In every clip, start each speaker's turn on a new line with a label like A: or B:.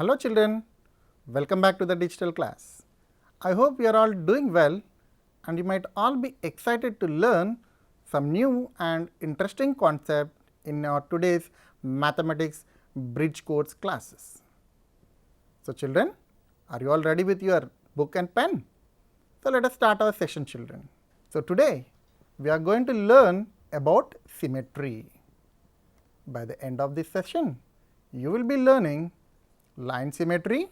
A: Hello children, welcome back to the digital class. I hope you are all doing well and you might all be excited to learn some new and interesting concept in our today's mathematics bridge course classes. So children, are you all ready with your book and pen? So let us start our session children. So today we are going to learn about symmetry. By the end of this session, you will be learning line symmetry,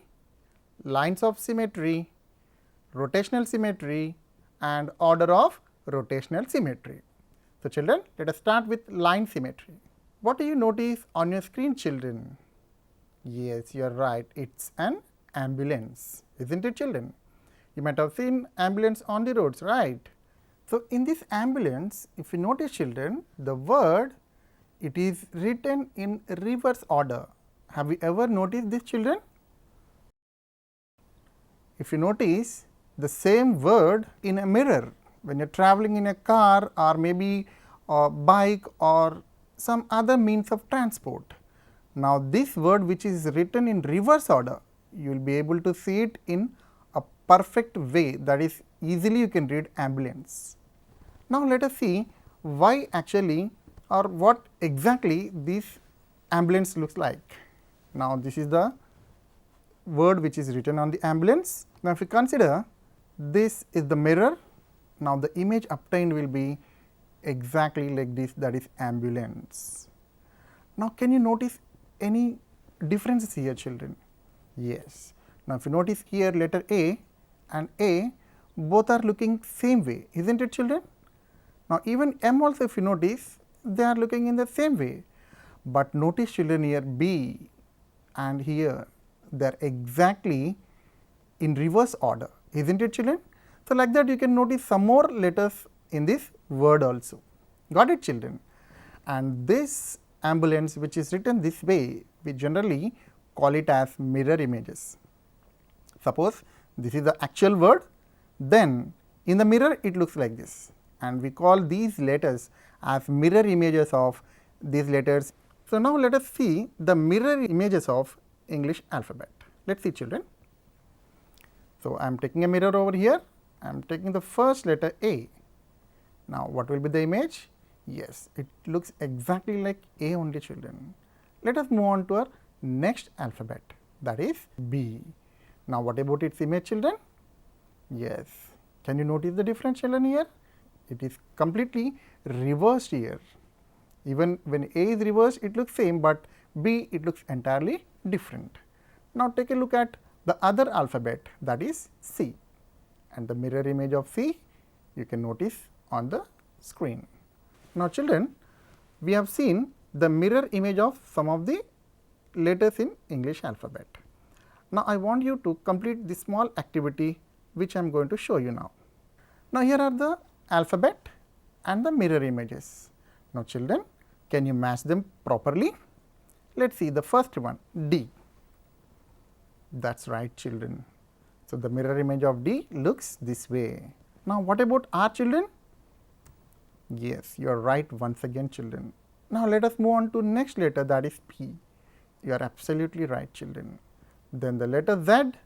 A: lines of symmetry, rotational symmetry and order of rotational symmetry. So children, let us start with line symmetry. What do you notice on your screen children? Yes, you are right, it's an ambulance, isn't it children? You might have seen ambulance on the roads, right? So in this ambulance, if you notice children, the word, it is written in reverse order. Have you ever noticed this children? If you notice the same word in a mirror, when you are traveling in a car or maybe a bike or some other means of transport. Now this word which is written in reverse order, you will be able to see it in a perfect way, that is easily you can read ambulance. Now let us see why actually or what exactly this ambulance looks like. Now this is the word which is written on the ambulance. Now if you consider this is the mirror, now the image obtained will be exactly like this, that is ambulance. Now can you notice any differences here children? Yes. Now if you notice here letter A and A both are looking same way, isn't it children? Now even M also if you notice they are looking in the same way, but notice children here B and here they are exactly in reverse order, isn't it children? So like that you can notice some more letters in this word also. Got it children? And this ambulance which is written this way, we generally call it as mirror images. Suppose this is the actual word, then in the mirror it looks like this, and we call these letters as mirror images of these letters. So now let us see the mirror images of English alphabet. Let's see children. So I am taking a mirror over here, I am taking the first letter A. Now what will be the image? Yes, it looks exactly like A only children. Let us move on to our next alphabet, that is B. Now what about its image children? Yes, can you notice the difference children here? It is completely reversed here. Even when A is reversed it looks same, but B it looks entirely different. Now take a look at the other alphabet, that is C, and the mirror image of C you can notice on the screen. Now children, we have seen the mirror image of some of the letters in English alphabet. Now I want you to complete this small activity which I am going to show you now. Now here are the alphabet and the mirror images. Now children, can you match them properly? Let us see the first one, D. That's right children. So the mirror image of D looks this way. Now what about R children? Yes, you are right once again children. Now let us move on to next letter, that is P. You are absolutely right children. Then the letter Z,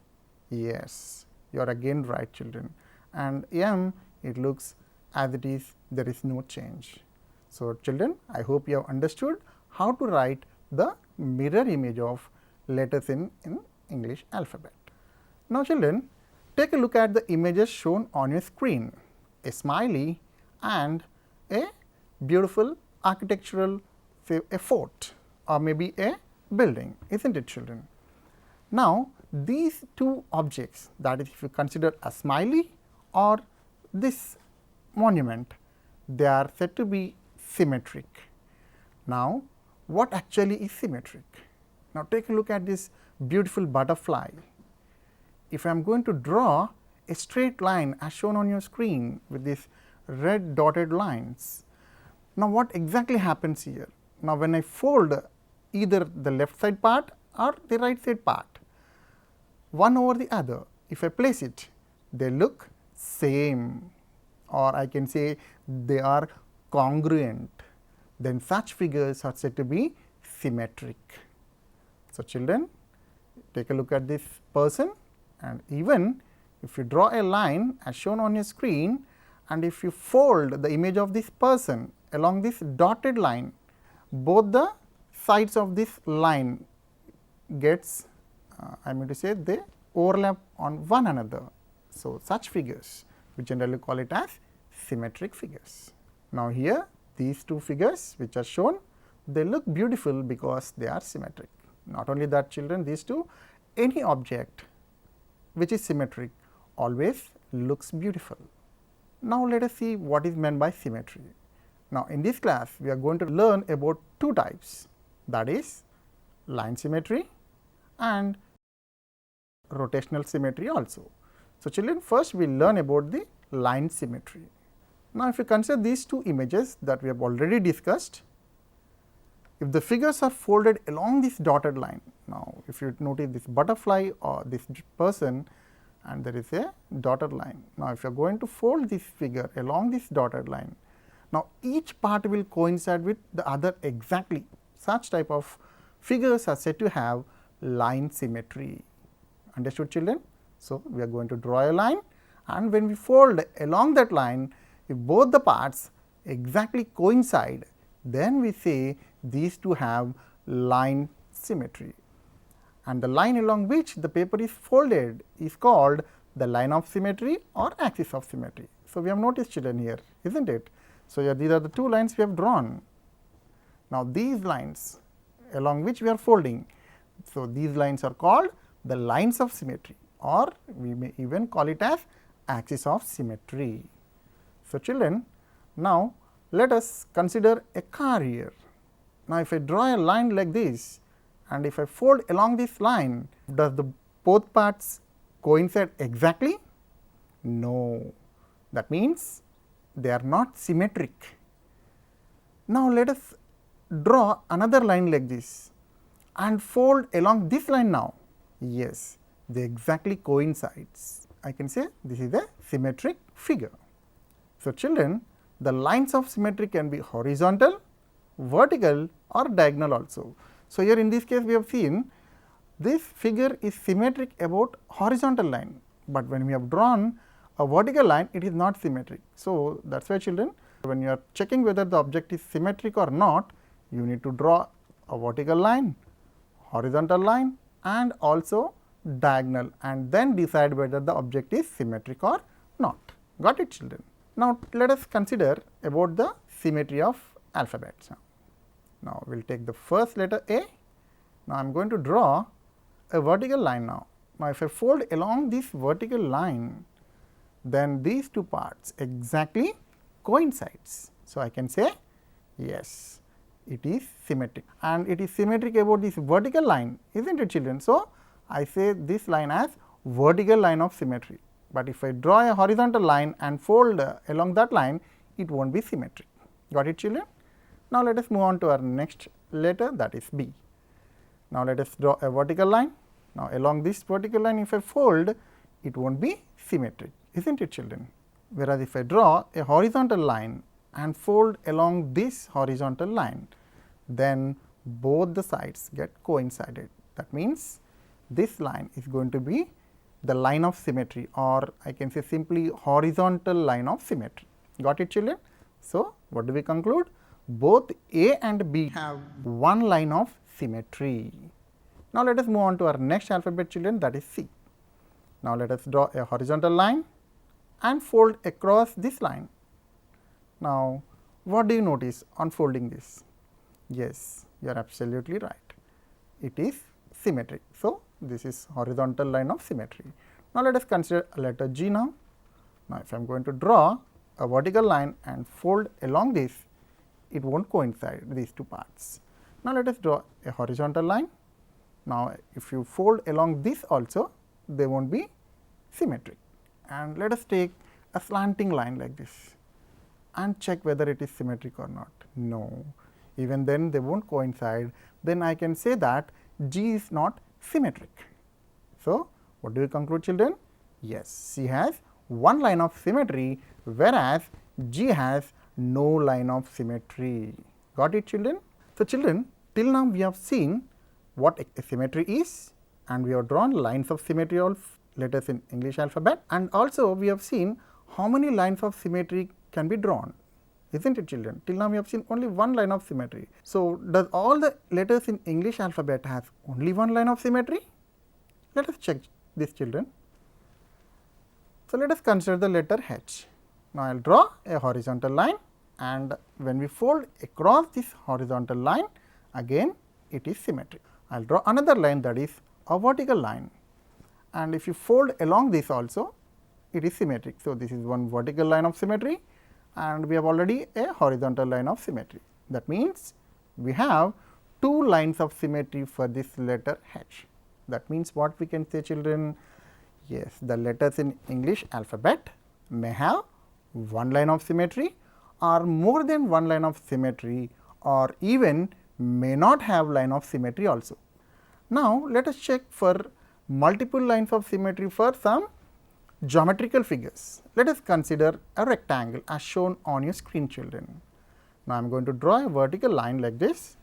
A: yes, you are again right children. And M, it looks as it is, there is no change. So children, I hope you have understood how to write the mirror image of letters in English alphabet. Now children, take a look at the images shown on your screen, a smiley and a beautiful architectural, say a fort or maybe a building, isn't it children? Now these two objects, that is if you consider a smiley or this monument, they are said to be symmetric. Now what actually is symmetric? Now take a look at this beautiful butterfly. If I am going to draw a straight line as shown on your screen with these red dotted lines, now what exactly happens here? Now when I fold either the left side part or the right side part, one over the other, if I place it, they look same, or I can say they are congruent. Then such figures are said to be symmetric. So children, Take a look at this person, and even if you draw a line as shown on your screen, and if you fold the image of this person along this dotted line, both the sides of this line gets I mean to say they overlap on one another. So, such figures we generally call it as symmetric figures. Now, here these two figures which are shown, they look beautiful because they are symmetric. Not only that children, these two, any object which is symmetric always looks beautiful. Now, let us see what is meant by symmetry. Now, in this class we are going to learn about two types, that is line symmetry and rotational symmetry also. So, children, first we will learn about the line symmetry. Now, if you consider these two images that we have already discussed, if the figures are folded along this dotted line, now if you notice this butterfly or this person and there is a dotted line. Now, if you are going to fold this figure along this dotted line, now each part will coincide with the other exactly. Such type of figures are said to have line symmetry. Understood children? So, we are going to draw a line, and when we fold along that line, if both the parts exactly coincide, then we say these two have line symmetry, and the line along which the paper is folded is called the line of symmetry or axis of symmetry. So, we have noticed children here, is not it? So, here these are the two lines we have drawn. Now, these lines along which we are folding, so these lines are called the lines of symmetry, or we may even call it as axis of symmetry. So, children, now let us consider a car here. Now, if I draw a line like this and if I fold along this line, does the both parts coincide exactly? No, that means they are not symmetric. Now, let us draw another line like this and fold along this line now. Yes, they exactly coincides. I can say this is a symmetric figure. So, children, the lines of symmetry can be horizontal, vertical or diagonal also. So, here in this case we have seen this figure is symmetric about horizontal line, but when we have drawn a vertical line, it is not symmetric. So, that is why children, when you are checking whether the object is symmetric or not, you need to draw a vertical line, horizontal line and also diagonal, and then decide whether the object is symmetric or not. Got it children? Now, let us consider about the symmetry of alphabets. Now, we will take the first letter A. Now, I am going to draw a vertical line now. Now, if I fold along this vertical line, then these two parts exactly coincides. So, I can say yes, it is symmetric, and it is symmetric about this vertical line, is not it children? So, I say this line as vertical line of symmetry, but if I draw a horizontal line and fold along that line, it will not be symmetric. Got it children? Now, let us move on to our next letter, that is B. Now, let us draw a vertical line. Now, along this vertical line if I fold, it will not be symmetric, is not it children? Whereas, if I draw a horizontal line and fold along this horizontal line, then both the sides get coincided. That means, this line is going to be the line of symmetry, or I can say simply horizontal line of symmetry. Got it children? So, what do we conclude? Both A and B have one line of symmetry. Now, let us move on to our next alphabet children, that is C. Now, let us draw a horizontal line and fold across this line. Now, what do you notice on folding this? Yes, you are absolutely right. It is symmetric. So, this is horizontal line of symmetry. Now, let us consider a letter G now. Now, if I am going to draw a vertical line and fold along this, it will not coincide these two parts. Now, let us draw a horizontal line. Now, if you fold along this also, they will not be symmetric, and let us take a slanting line like this and check whether it is symmetric or not. No, even then they will not coincide. Then I can say that G is not symmetric. So, what do you conclude children? Yes, C has one line of symmetry, whereas G has no line of symmetry. Got it children? So, children, till now we have seen what a symmetry is, and we have drawn lines of symmetry of letters in English alphabet, and also we have seen how many lines of symmetry can be drawn, isn't it children? Till now we have seen only one line of symmetry. So, does all the letters in English alphabet have only one line of symmetry? Let us check this children. So, let us consider the letter H. Now, I will draw a horizontal line, and when we fold across this horizontal line, again it is symmetric. I will draw another line, that is a vertical line, and if you fold along this also, it is symmetric. So, this is one vertical line of symmetry, and we have already a horizontal line of symmetry. That means, we have two lines of symmetry for this letter H. That means, what we can say children? Yes, the letters in English alphabet may have one line of symmetry or more than one line of symmetry, or even may not have line of symmetry also. Now, let us check for multiple lines of symmetry for some geometrical figures. Let us consider a rectangle as shown on your screen children. Now, I am going to draw a vertical line like this,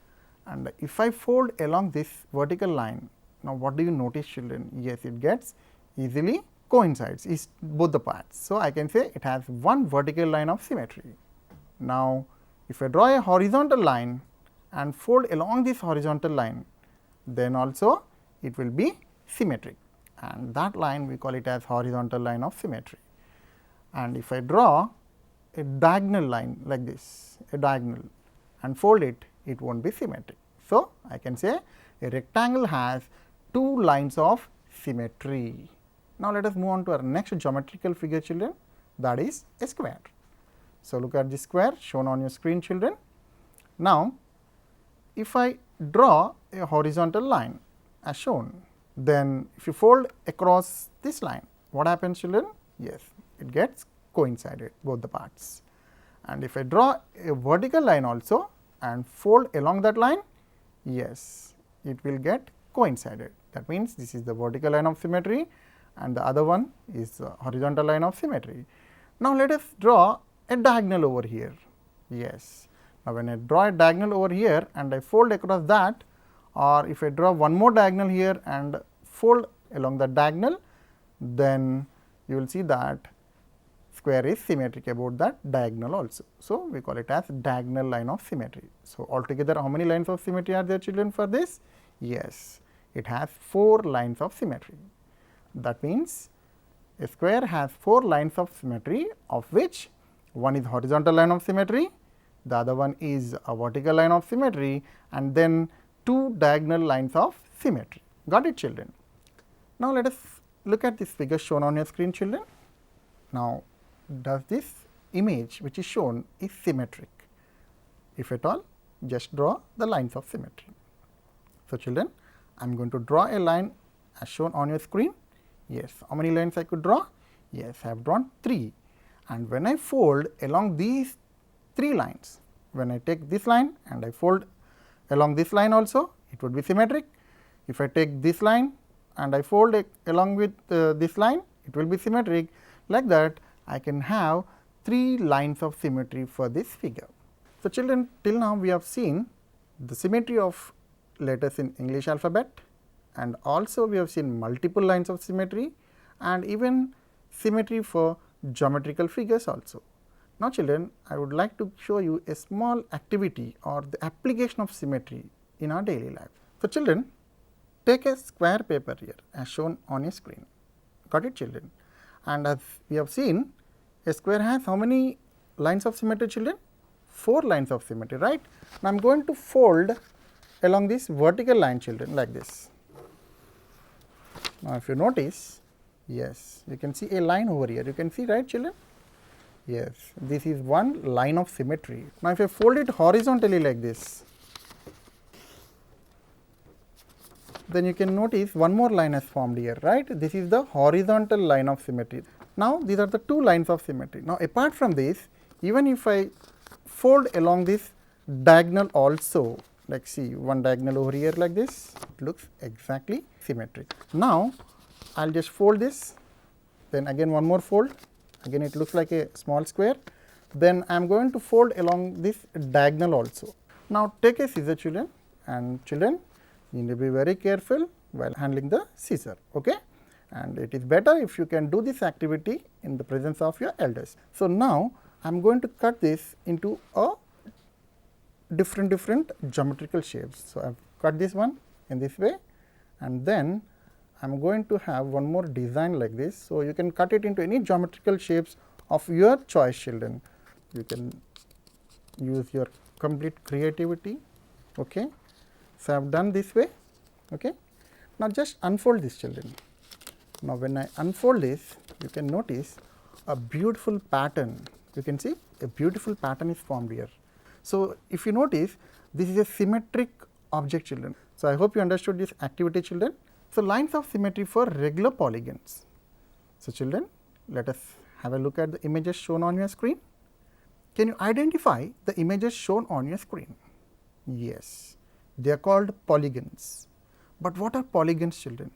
A: and if I fold along this vertical line, now what do you notice children? Yes, it gets easily coincides is both the parts. So, I can say it has one vertical line of symmetry. Now, if I draw a horizontal line and fold along this horizontal line, then also it will be symmetric, and that line we call it as horizontal line of symmetry. And if I draw a diagonal line like this, a diagonal, and fold it, it will not be symmetric. So, I can say a rectangle has two lines of symmetry. Now, let us move on to our next geometrical figure children, that is a square. So, look at this square shown on your screen children. Now, if I draw a horizontal line as shown, then if you fold across this line, what happens children? Yes, it gets coincided both the parts. And if I draw a vertical line also and fold along that line, yes, it will get coincided. That means, this is the vertical line of symmetry and the other one is the horizontal line of symmetry. Now, let us draw a diagonal over here. Yes. Now, when I draw a diagonal over here and I fold across that, or if I draw one more diagonal here and fold along the diagonal, then you will see that square is symmetric about that diagonal also. So, we call it as diagonal line of symmetry. So, altogether how many lines of symmetry are there children for this? Yes, it has 4 lines of symmetry. That means, a square has 4 lines of symmetry, of which one is horizontal line of symmetry, the other one is a vertical line of symmetry, and then 2 diagonal lines of symmetry. Got it children? Now, let us look at this figure shown on your screen children. Now, does this image which is shown is symmetric? If at all, just draw the lines of symmetry. So, children, I am going to draw a line as shown on your screen. Yes, how many lines I could draw? Yes, I have drawn 3, and when I fold along these 3 lines, when I take this line and I fold along this line also, it would be symmetric. If I take this line and I fold it along with this line, it will be symmetric. Like that, I can have 3 lines of symmetry for this figure. So, children, till now we have seen the symmetry of letters in English alphabet, and also we have seen multiple lines of symmetry and even symmetry for geometrical figures also. Now, children, I would like to show you a small activity or the application of symmetry in our daily life. So, children, take a square paper here as shown on your screen. Got it children? And as we have seen, a square has how many lines of symmetry children? 4 lines of symmetry, right? Now, I am going to fold along this vertical line children like this. Now, if you notice, yes, you can see a line over here. You can see, right children? Yes, this is one line of symmetry. Now, if I fold it horizontally like this, then you can notice one more line has formed here, right? This is the horizontal line of symmetry. Now, these are the 2 lines of symmetry. Now, apart from this, even if I fold along this diagonal also, like see one diagonal over here like this, it looks exactly symmetric. Now, I will just fold this, then again one more fold, again it looks like a small square, then I am going to fold along this diagonal also. Now, take a scissor children, and children, you need to be very careful while handling the scissor. Okay? And it is better if you can do this activity in the presence of your elders. So, now I am going to cut this into a different geometrical shapes. So, I have cut this one in this way, and then I am going to have one more design like this. So, you can cut it into any geometrical shapes of your choice, children. You can use your complete creativity. Okay. So, I have done this way. Okay. Now, just unfold this, children. Now, when I unfold this, you can notice a beautiful pattern. You can see a beautiful pattern is formed here. So, if you notice, this is a symmetric object, children. So, I hope you understood this activity, children. So, lines of symmetry for regular polygons. So, children, let us have a look at the images shown on your screen. Can you identify the images shown on your screen? Yes, they are called polygons. But what are polygons, children?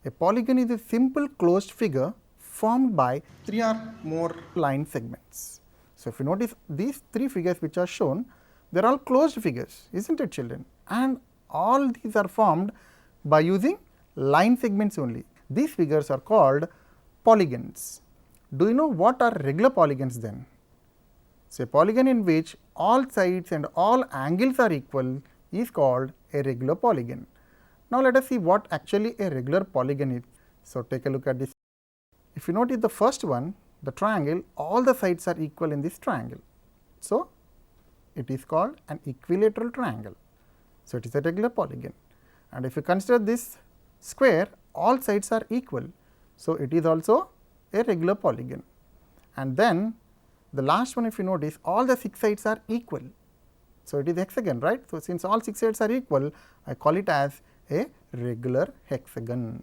A: A polygon is a simple closed figure formed by 3 or more line segments. So, if you notice these 3 figures which are shown, they are all closed figures, isn't it, children? And all these are formed by using line segments only. These figures are called polygons. Do you know what are regular polygons then? So, a polygon in which all sides and all angles are equal is called a regular polygon. Now, let us see what actually a regular polygon is. So, take a look at this. If you notice the first one, the triangle, all the sides are equal in this triangle. So, it is called an equilateral triangle. So, it is a regular polygon. And if you consider this square, all sides are equal. So, it is also a regular polygon. And then the last one, if you notice, all the 6 sides are equal. So, it is hexagon, right. So, since all 6 sides are equal, I call it as a regular hexagon.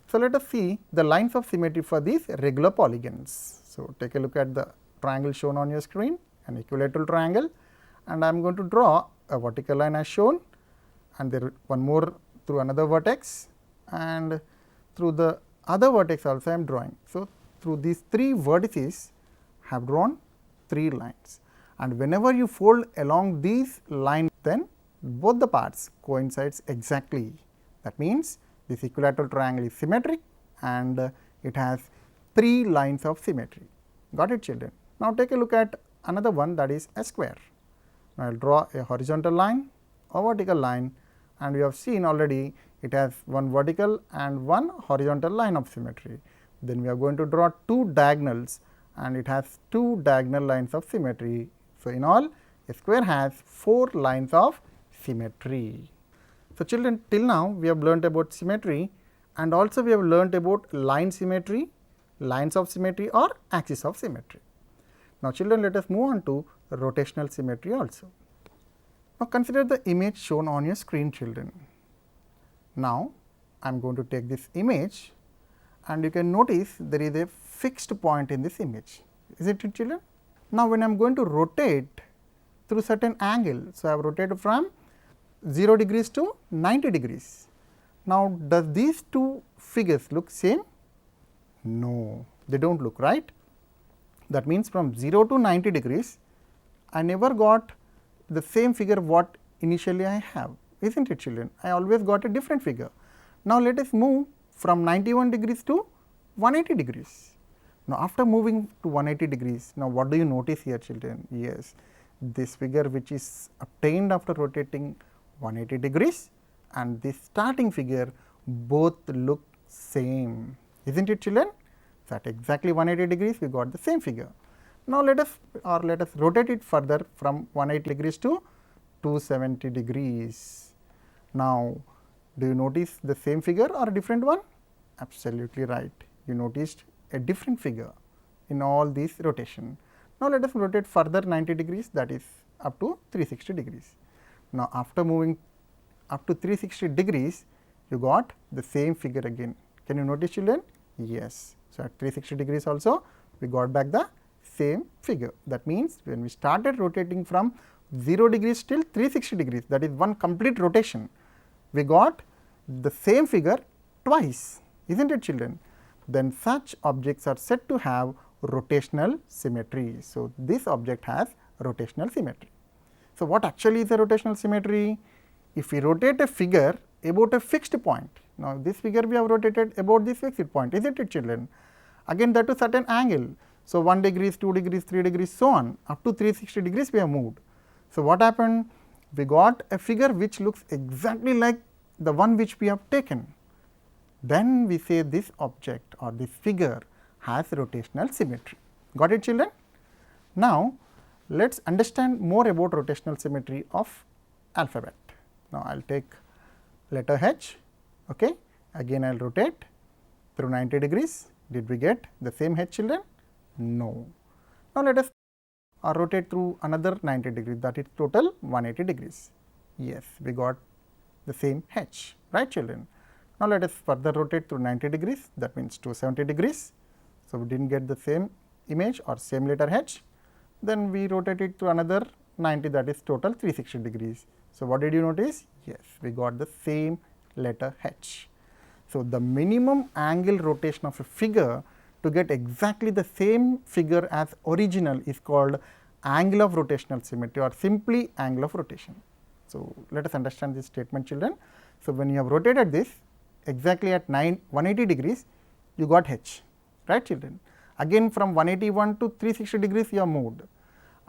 A: So, let us see the lines of symmetry for these regular polygons. So, take a look at the triangle shown on your screen, an equilateral triangle, and I am going to draw a vertical line as shown, and there one more through another vertex, and through the other vertex also I am drawing. So, through these 3 vertices I have drawn 3 lines, and whenever you fold along these lines, then both the parts coincides exactly. That means, this equilateral triangle is symmetric and it has 3 lines of symmetry. Got it, children? Now, take a look at another one, that is a square. Now, I will draw a horizontal line, a vertical line, and we have seen already it has one vertical and one horizontal line of symmetry. Then we are going to draw 2 diagonals, and it has 2 diagonal lines of symmetry. So, in all, a square has 4 lines of symmetry. So, children, till now we have learnt about symmetry, and also we have learnt about line symmetry, lines of symmetry or axis of symmetry. Now, children, let us move on to rotational symmetry also. Now, consider the image shown on your screen, children. Now, I am going to take this image, and you can notice there is a fixed point in this image, isn't it, children? Now, when I am going to rotate through certain angle, so I have rotated from 0 degrees to 90 degrees. Now, does these 2 figures look same? No, they do not look, right. That means, from 0 to 90 degrees, I never got the same figure what initially I have, isn't it, children? I always got a different figure. Now, let us move from 91 degrees to 180 degrees. Now, after moving to 180 degrees, now what do you notice here, children? Yes, this figure which is obtained after rotating 180 degrees and this starting figure both look same, isn't it, children? So, at exactly 180 degrees we got the same figure. Now, let us rotate it further from 180 degrees to 270 degrees. Now, do you notice the same figure or a different one? Absolutely right. You noticed a different figure in all these rotation. Now, let us rotate further 90 degrees, that is up to 360 degrees. Now, after moving up to 360 degrees, you got the same figure again. Can you notice, children? Yes. So, at 360 degrees also we got back the same figure. That means, when we started rotating from 0 degrees till 360 degrees, that is one complete rotation, we got the same figure twice, isn't it, children? Then such objects are said to have rotational symmetry. So, this object has rotational symmetry. So, what actually is a rotational symmetry? If we rotate a figure about a fixed point. Now, this figure we have rotated about this fixed point, isn't it children? Again that to certain angle. So, 1 degrees, 2 degrees, 3 degrees, so on, up to 360 degrees we have moved. So, what happened? We got a figure which looks exactly like the one which we have taken. Then we say this object or this figure has rotational symmetry. Got it children? Now, let us understand more about rotational symmetry of alphabet. Now, I will take letter H, okay. Again I will rotate through 90 degrees. Did we get the same H children? No. Now, let us rotate through another 90 degrees, that is total 180 degrees. Yes, we got the same H, right children. Now, let us further rotate through 90 degrees, that means 270 degrees. So, we did not get the same image or same letter H. Then we rotate it to another 90, that is total 360 degrees. So, what did you notice? Yes, we got the same letter H. So, the minimum angle rotation of a figure to get exactly the same figure as original is called angle of rotational symmetry or simply angle of rotation. So, let us understand this statement children. So, when you have rotated this exactly at 180 degrees, you got H, right children. Again from 181 to 360 degrees you have moved.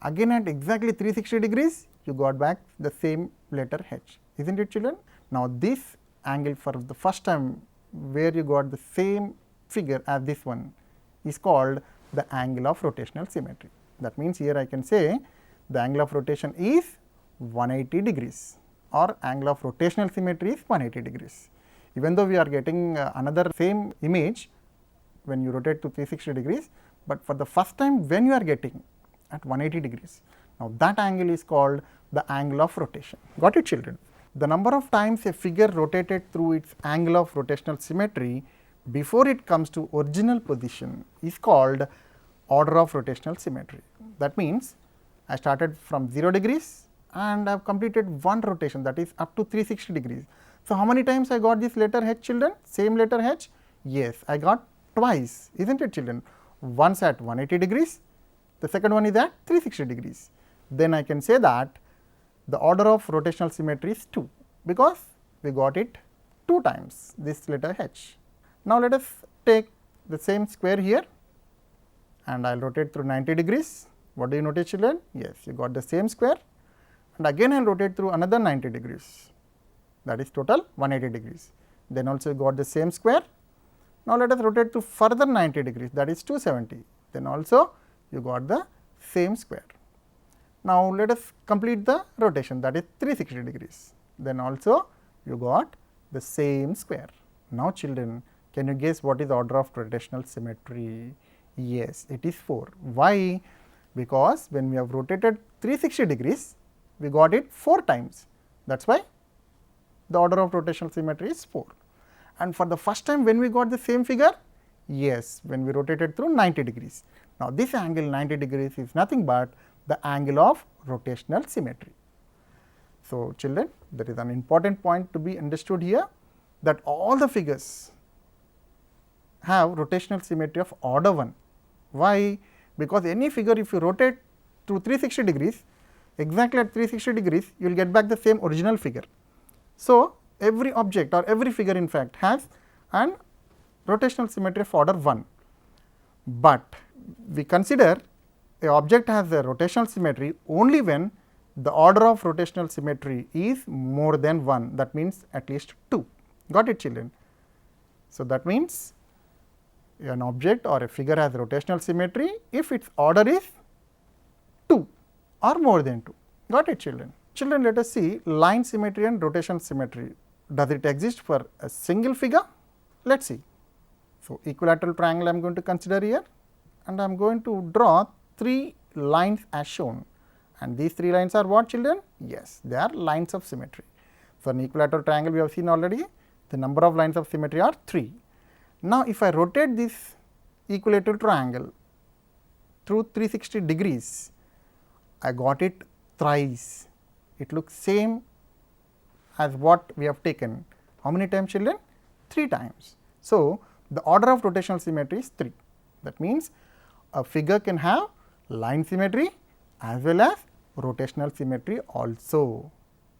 A: Again at exactly 360 degrees you got back the same letter H, isn't it children. Now, this angle for the first time where you got the same figure as this one is called the angle of rotational symmetry. That means, here I can say the angle of rotation is 180 degrees or angle of rotational symmetry is 180 degrees. Even though we are getting another same image when you rotate to 360 degrees, but for the first time when you are getting at 180 degrees. Now, that angle is called the angle of rotation. Got it children? The number of times a figure rotated through its angle of rotational symmetry before it comes to original position is called order of rotational symmetry. That means, I started from 0 degrees and I have completed one rotation, that is up to 360 degrees. So, how many times I got this letter H children? Same letter H? Yes, I got twice, isn't it children? Once at 180 degrees, the second one is at 360 degrees. Then I can say that the order of rotational symmetry is 2, because we got it 2 times this letter H. Now, let us take the same square here and I will rotate through 90 degrees. What do you notice children? Yes, you got the same square and again I will rotate through another 90 degrees, that is total 180 degrees. Then also you got the same square. Now, let us rotate to further 90 degrees, that is 270. Then also you got the same square. Now, let us complete the rotation, that is 360 degrees. Then also you got the same square. Now, children, can you guess what is the order of rotational symmetry? Yes, it is 4. Why? Because when we have rotated 360 degrees, we got it 4 times. That is why the order of rotational symmetry is 4. And for the first time when we got the same figure? Yes, when we rotated through 90 degrees. Now, this angle 90 degrees is nothing but the angle of rotational symmetry. So, children, there is an important point to be understood here, that all the figures have rotational symmetry of order 1. Why? Because any figure if you rotate through 360 degrees, exactly at 360 degrees you will get back the same original figure. So, every object or every figure in fact has an rotational symmetry of order 1, but we consider a object has a rotational symmetry only when the order of rotational symmetry is more than 1, that means at least 2. Got it children? So, that means an object or a figure has rotational symmetry if its order is 2 or more than 2. Got it children? Children, let us see line symmetry and rotation symmetry. Does it exist for a single figure? Let us see. So, equilateral triangle I am going to consider here and I am going to draw 3 lines as shown, and these 3 lines are what children? Yes, they are lines of symmetry. So, an equilateral triangle we have seen already, the number of lines of symmetry are 3. Now, if I rotate this equilateral triangle through 360 degrees, I got it thrice. It looks same as what we have taken. How many times children? 3 times. So, the order of rotational symmetry is 3. That means, a figure can have line symmetry as well as rotational symmetry also.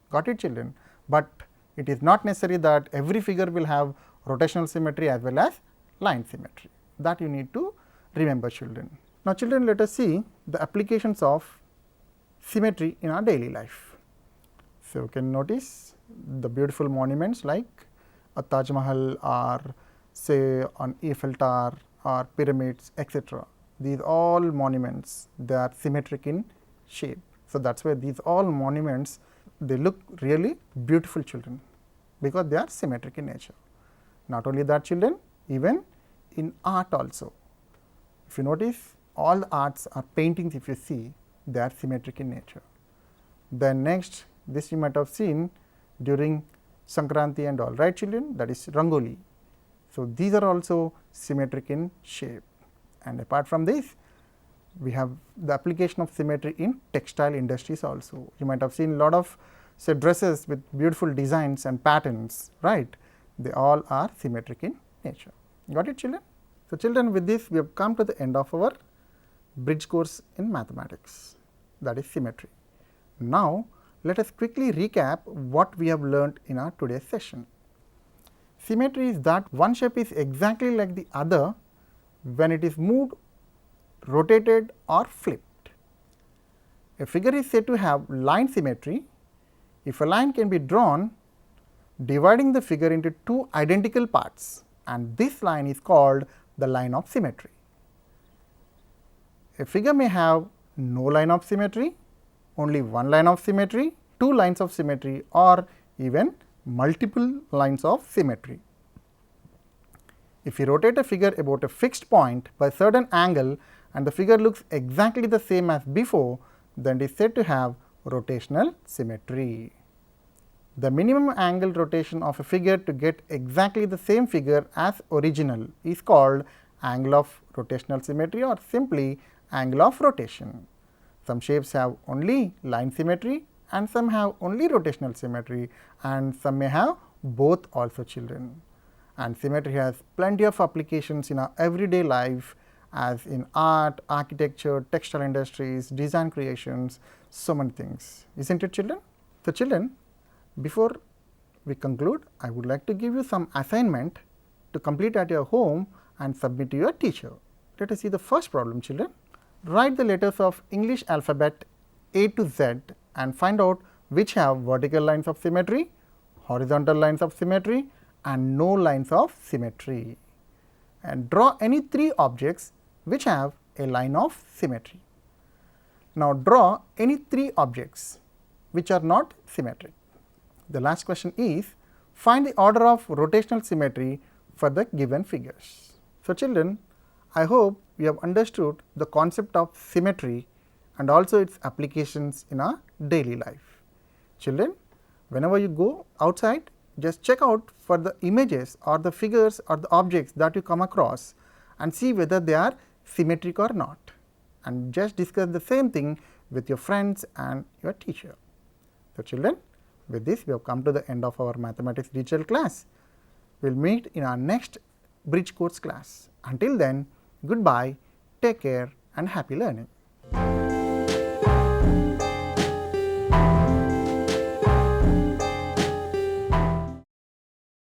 A: Got it children? But It is not necessary that every figure will have rotational symmetry as well as line symmetry. That you need to remember, children. Now, children, let us see the applications of symmetry in our daily life. So, you can notice the beautiful monuments like a Taj Mahal or say on Eiffel Tower or pyramids, etc. These all monuments, they are symmetric in shape. So, that is why these all monuments, they look really beautiful, children, because they are symmetric in nature. Not only that, children, even in art also. If you notice, all the arts are paintings, if you see, they are symmetric in nature. Then next, this you might have seen during Sankranti and all, right, children, that is Rangoli. So, these are also symmetric in shape, and apart from this, we have the application of symmetry in textile industries also. You might have seen a lot of say dresses with beautiful designs and patterns, right. They all are symmetric in nature. Got it, children? So, children, with this we have come to the end of our bridge course in mathematics, that is symmetry. Now, let us quickly recap what we have learnt in our today's session. Symmetry is that one shape is exactly like the other when it is moved, rotated or flipped. A figure is said to have line symmetry if a line can be drawn dividing the figure into two identical parts, and this line is called the line of symmetry. A figure may have no line of symmetry, only one line of symmetry, two lines of symmetry, or even multiple lines of symmetry. If you rotate a figure about a fixed point by a certain angle and the figure looks exactly the same as before, then it is said to have rotational symmetry. The minimum angle rotation of a figure to get exactly the same figure as original is called angle of rotational symmetry or simply angle of rotation. Some shapes have only line symmetry and some have only rotational symmetry, and some may have both also, children. And symmetry has plenty of applications in our everyday life, as in art, architecture, textile industries, design creations, so many things, isn't it, children? So, children, before we conclude, I would like to give you some assignment to complete at your home and submit to your teacher. Let us see the first problem, children. Write the letters of English alphabet A to Z and find out which have vertical lines of symmetry, horizontal lines of symmetry and no lines of symmetry, and draw any three objects which have a line of symmetry. Now, draw any three objects which are not symmetric. The last question is, find the order of rotational symmetry for the given figures. So, children, I hope you have understood the concept of symmetry and also its applications in our daily life. Children, whenever you go outside, just check out for the images or the figures or the objects that you come across and see whether they are symmetric or not, and just discuss the same thing with your friends and your teacher. So, children, with this we have come to the end of our mathematics digital class. We will meet in our next bridge course class. Until then, goodbye, take care and happy learning.